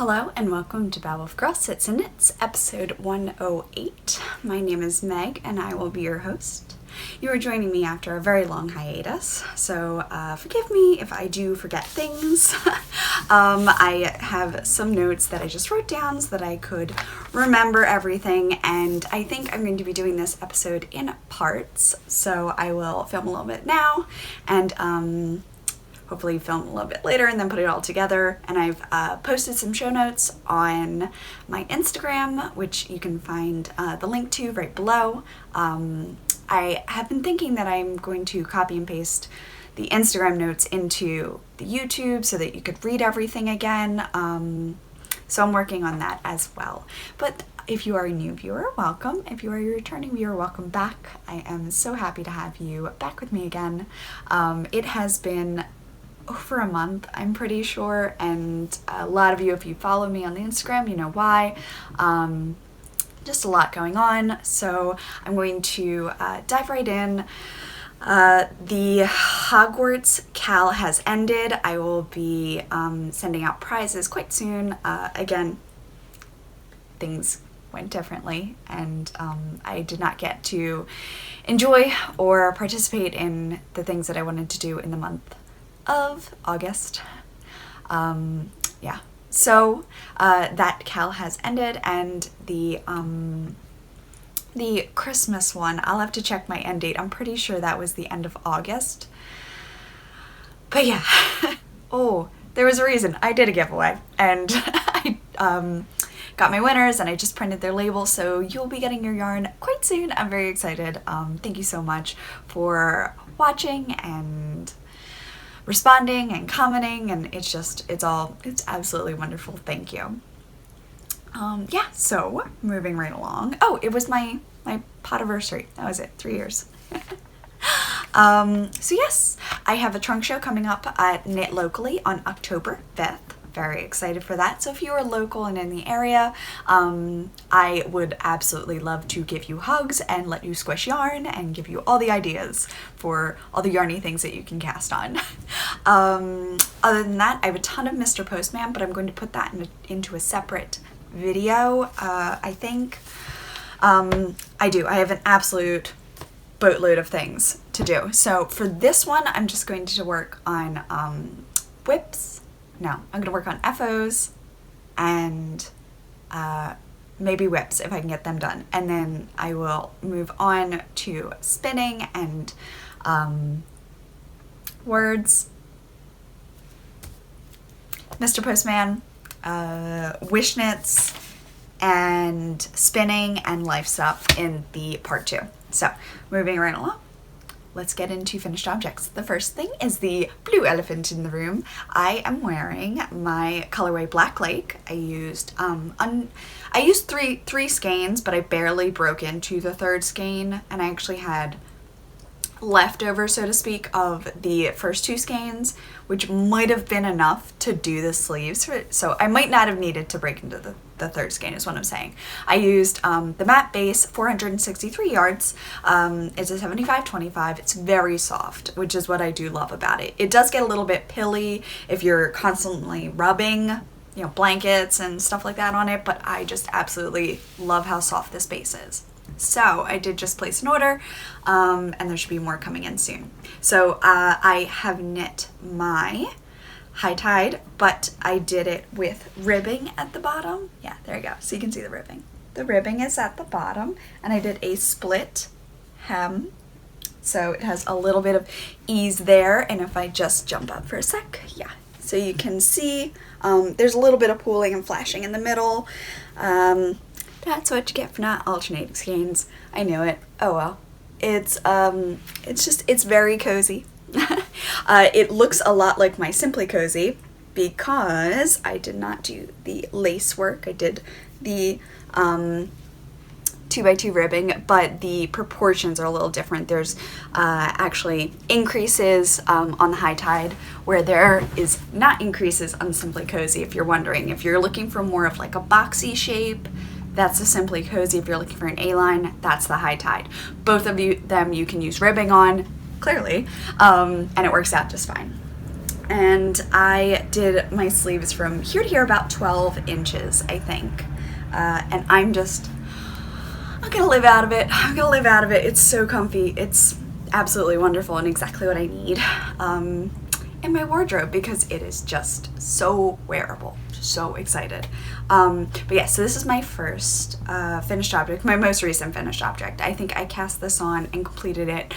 Hello and welcome to Babble of Girl Sits and Knits, episode 108. My name is Meg and I will be your host. You are joining me after a very long hiatus, so forgive me if I do forget things. I have some notes that I just wrote down so that I could remember everything, and I think I'm going to be doing this episode in parts, so I will film a little bit now and hopefully film a little bit later and then put it all together. And I've posted some show notes on my Instagram, which you can find the link to right below. I have been thinking that I'm going to copy and paste the Instagram notes into the YouTube so that you could read everything again. So I'm working on that as well. But if you are a new viewer, welcome. If you are a returning viewer, welcome back. I am so happy to have you back with me again. It has been over a month, I'm pretty sure, and a lot of you, if you follow me on the Instagram, you know why. Just a lot going on, so I'm going to dive right in. The Hogwarts Cal has ended. I will be sending out prizes quite soon. Again, things went differently, and I did not get to enjoy or participate in the things that I wanted to do in the month of August. So that Cal has ended, and the Christmas one, I'll have to check my end date. I'm pretty sure that was the end of August. But yeah, oh, there was a reason. I did a giveaway, and I got my winners, and I just printed their label, so you'll be getting your yarn quite soon. I'm very excited. Thank you so much for watching and responding and commenting, and it's absolutely wonderful. Thank you. So moving right along. Oh, it was my podiversary. That was it, 3 years. So yes, I have a trunk show coming up at Knit Locally on October 5th. Very excited for that. So if you are local and in the area, I would absolutely love to give you hugs and let you squish yarn and give you all the ideas for all the yarny things that you can cast on. Other than that, I have a ton of Mr. Postman, but I'm going to put that into a separate video, I think. I do. I have an absolute boatload of things to do. So for this one, I'm just going to work on whips. No, I'm going to work on FOs and maybe whips if I can get them done. And then I will move on to spinning and words, Mr. Postman, wish knits, and spinning and life stuff in the part 2. So moving right along. Let's get into finished objects. The first thing is the blue elephant in the room. I am wearing my colorway Black Lake. I used three skeins, but I barely broke into the third skein, and I actually had leftover, so to speak, of the first 2 skeins, which might have been enough to do the sleeves. So I might not have needed to break into the third skein is what I'm saying. I used the matte base, 463 yards. It's a 75-25. It's very soft, which is what I do love about it. It does get a little bit pilly if you're constantly rubbing, blankets and stuff like that on it, but I just absolutely love how soft this base is. So I did just place an order, and there should be more coming in soon. So I have knit my high tide, but I did it with ribbing at the bottom. Yeah, there you go. So you can see the ribbing. The ribbing is at the bottom, and I did a split hem. So it has a little bit of ease there. And if I just jump up for a sec, yeah. So you can see there's a little bit of pooling and flashing in the middle. That's what you get for not alternating skeins. I knew it. Oh well. It's very cozy. It looks a lot like my Simply Cozy because I did not do the lace work. I did the 2x2 ribbing, but the proportions are a little different. There's actually increases on the high tide where there is not increases on Simply Cozy, if you're wondering. If you're looking for more of like a boxy shape, that's the Simply Cozy. If you're looking for an A-line, that's the high tide. Both of them you can use ribbing on, clearly, and it works out just fine. and I did my sleeves from here to here, about 12 inches, I think. And I'm gonna live out of it. I'm gonna live out of it. It's so comfy. It's absolutely wonderful and exactly what I need in my wardrobe, because it is just so wearable. So excited. But yeah, so this is my first finished object, my most recent finished object. I think I cast this on and completed it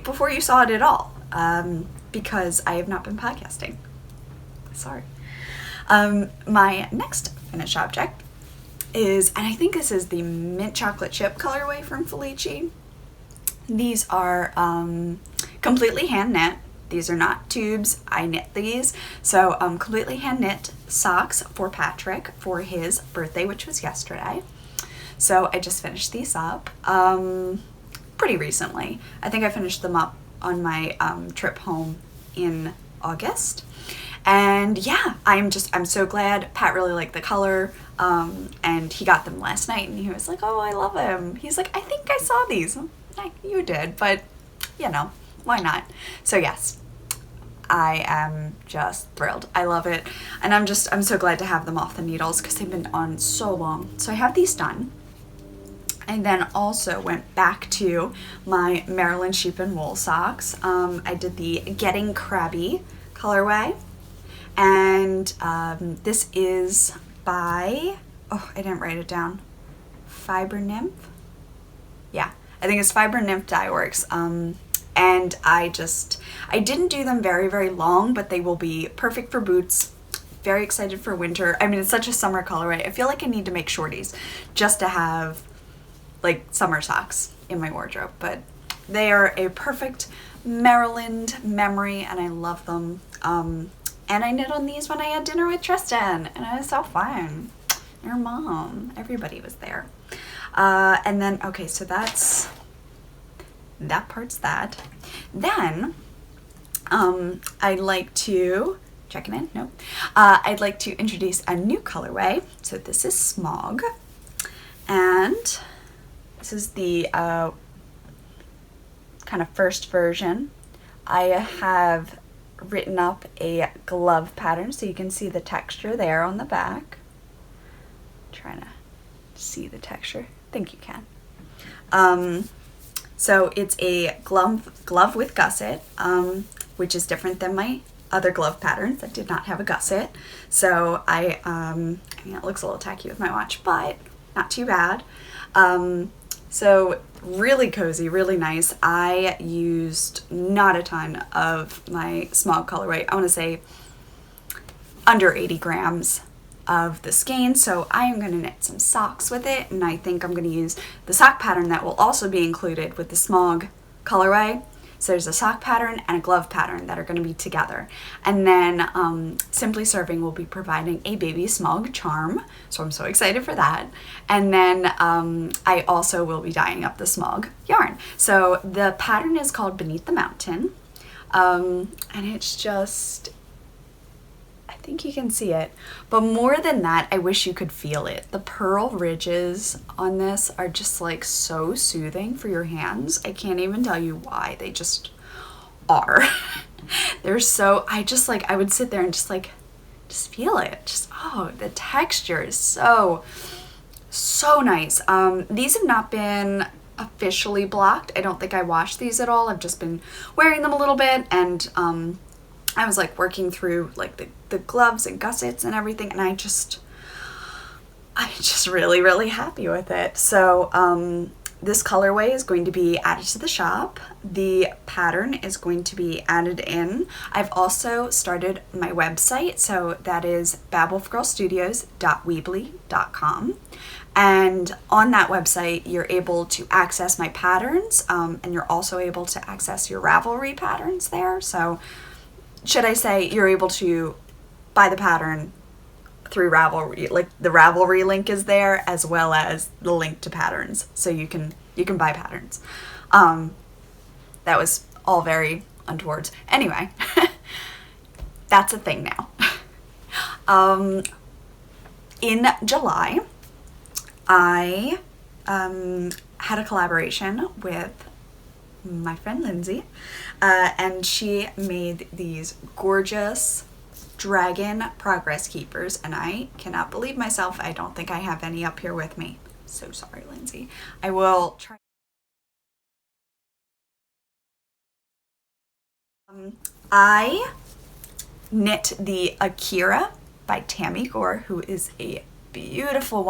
before you saw it at all, because I have not been podcasting. Sorry. My next finished object is, and I think this is the mint chocolate chip colorway from Felici. These are completely hand knit. These are not tubes. I knit these. So completely hand knit socks for Patrick for his birthday, which was yesterday. So I just finished these up pretty recently. I think I finished them up on my trip home in August. And yeah, I'm so glad. Pat really liked the color, and he got them last night, and he was like, oh, I love them. He's like, I think I saw these. You did, but you know, why not? So yes, I am just thrilled. I love it. And I'm so glad to have them off the needles, because they've been on so long. So I have these done. And then also went back to my Maryland sheep and wool socks. I did the Getting Crabby colorway. And this is by, oh, I didn't write it down. Fiber Nymph? Yeah, I think it's Fiber Nymph Dye Works. And I didn't do them very, very long, but they will be perfect for boots. Very excited for winter. I mean, it's such a summer colorway. I feel like I need to make shorties just to have like summer socks in my wardrobe, but they are a perfect Maryland memory, and I love them. And I knit on these when I had dinner with Tristan, and it was so fun. Your mom, everybody was there. And then, okay, so that part's that. Then, I'd like to, checking in, no. I'd like to introduce a new colorway. So this is Smog, and this is the kind of first version. I have written up a glove pattern so you can see the texture there on the back. Trying to see the texture. I think you can. So it's a glove with gusset, which is different than my other glove patterns that did not have a gusset. So I mean, it looks a little tacky with my watch, but not too bad. So really cozy, really nice. I used not a ton of my Smog colorway. I want to say under 80 grams of the skein. So I am going to knit some socks with it, and I think I'm going to use the sock pattern that will also be included with the Smog colorway. So there's a sock pattern and a glove pattern that are going to be together. And then Simply Serving will be providing a baby Smog charm. So I'm so excited for that. And then I also will be dyeing up the Smog yarn. So the pattern is called Beneath the Mountain. And it's just, I think you can see it. But more than that, I wish you could feel it. The pearl ridges on this are just like so soothing for your hands. I can't even tell you why. They just are. They're so, I would sit there and just feel it. Just, oh, the texture is so nice. These have not been officially blocked. I don't think I washed these at all. I've just been wearing them a little bit, and I was like working through like the gloves and gussets and everything, and I'm just really, really happy with it. So this colorway is going to be added to the shop. The pattern is going to be added in. I've also started my website, so that is babblefgirlstudios.weebly.com. And on that website, you're able to access my patterns, and you're also able to access your Ravelry patterns there. So should I say you're able to buy the pattern through Ravelry, like the Ravelry link is there, as well as the link to patterns, so you can buy patterns. That was all very untoward. Anyway, that's a thing now. In July, I had a collaboration with my friend Lindsay, and she made these gorgeous dragon progress keepers, and I cannot believe myself. I don't think I have any up here with me. So sorry, Lindsay. I will try. I knit the Akira by Tammy Gore, who is a beautiful,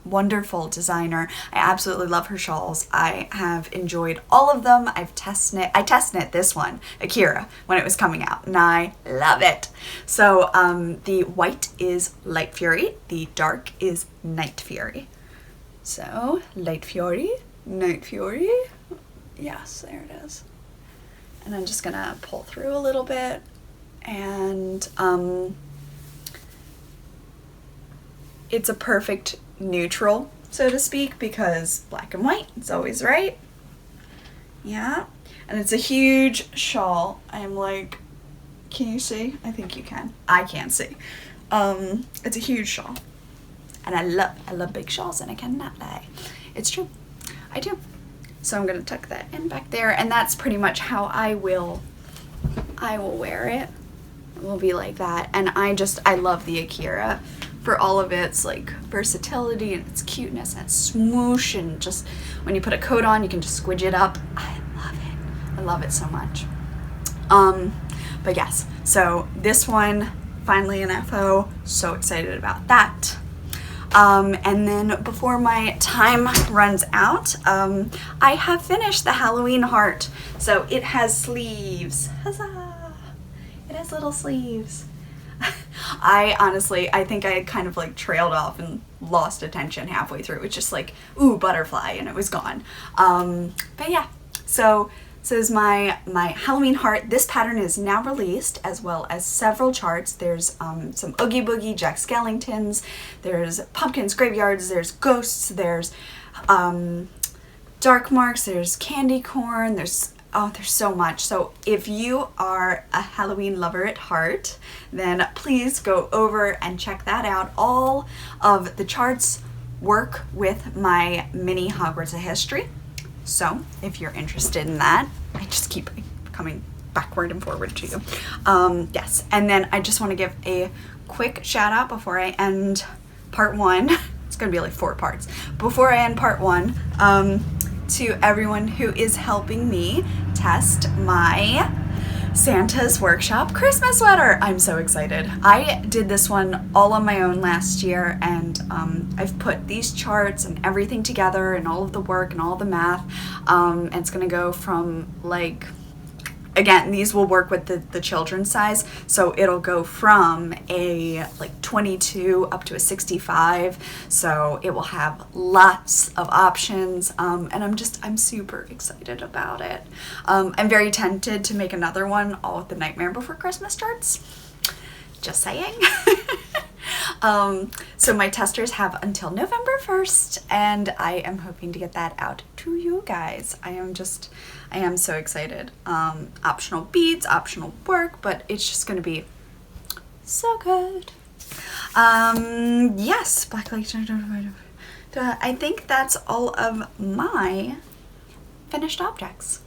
wonderful designer. I absolutely love her shawls. I have enjoyed all of them. I test knit this one, Akira, when it was coming out, and I love it. So the white is Light Fury, the dark is Night Fury. So Light Fury, Night Fury, yes, there it is. And I'm just gonna pull through a little bit, and it's a perfect neutral, so to speak, because black and white is always right. Yeah, and it's a huge shawl. I'm like, can you see? I think you can. I can't see. It's a huge shawl, and I love big shawls, and I cannot lie. It's true, I do. So I'm gonna tuck that in back there, and that's pretty much how I will wear it. It will be like that, and I love the Akira for all of its like versatility and its cuteness and its swoosh, and just when you put a coat on you can just squidge it up. I love it. I love it so much. But yes, so this one finally in FO, so excited about that. And then before my time runs out, I have finished the Halloween heart. So it has sleeves. Huzzah! It has little sleeves. I think I had kind of like trailed off and lost attention halfway through. It was just like, ooh, butterfly, and it was gone. But yeah, so is my Halloween heart. This pattern is now released, as well as several charts. There's some Oogie Boogie, Jack Skellingtons, there's pumpkins, graveyards, there's ghosts, there's dark marks, there's candy corn, there's so much. So if you are a Halloween lover at heart, then please go over and check that out. All of the charts work with my mini Hogwarts of History. So if you're interested in that, I just keep coming backward and forward to you. Yes, and then I just want to give a quick shout out before I end part one. It's gonna be like 4 parts. Before I end part one, to everyone who is helping me test my Santa's Workshop Christmas sweater. I'm so excited. I did this one all on my own last year, and I've put these charts and everything together, and all of the work and all the math, and it's gonna go from like, again, these will work with the children's size, so it'll go from a like 22 up to a 65, so it will have lots of options, and I'm super excited about it. I'm very tempted to make another one all with the Nightmare Before Christmas charts, just saying. So my testers have until November 1st, and I am hoping to get that out to you guys. I am so excited. Optional beads, optional work, but it's just gonna be so good. Yes, I think that's all of my finished objects.